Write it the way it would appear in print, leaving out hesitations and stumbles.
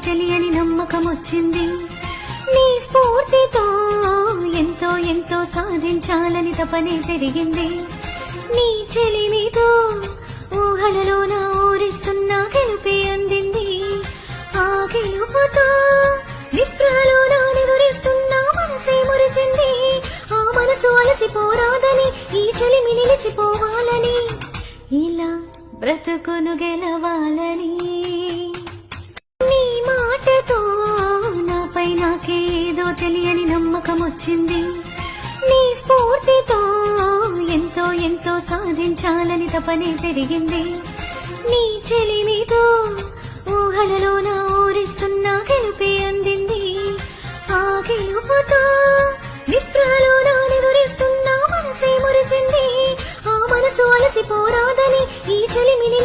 తెలియని నమ్మకం వచ్చింది. నీ స్ఫూర్తితో ఎంతో ఎంతో సాధించాలని తపనే పెరిగింది. నీ చెలిమితో ఊహలలో నా ఊరిస్తున్న గెలుపే అందింది. ఆ గెలుపుతో నిస్పృహలో నా నిదురిస్తున్న మనసే మురిసింది. ఆ మనసు అలసిపోరాదని, ఈ చెలిమి నిలిచిపోవాలని, ఇలా బ్రతుకును గెలవాలని. నీ మాటతో నాపై నాకే ఏదో తెలియని నమ్మకం వచ్చింది. నీ స్ఫూర్తితో ఎంతో ఎంతో సాధించాలని తపనే పెరిగింది. నీ చెలిమితో ఊహలలో నా ఊరిస్తున్న గెలుపే అందింది. ఆ గెలుపుతో నిస్పృహలో నా నిదురిస్తున్న మనసే మురిసింది. ఆ మనసు అలసిపోరాదని, ఈ చెలిమి నిలిచి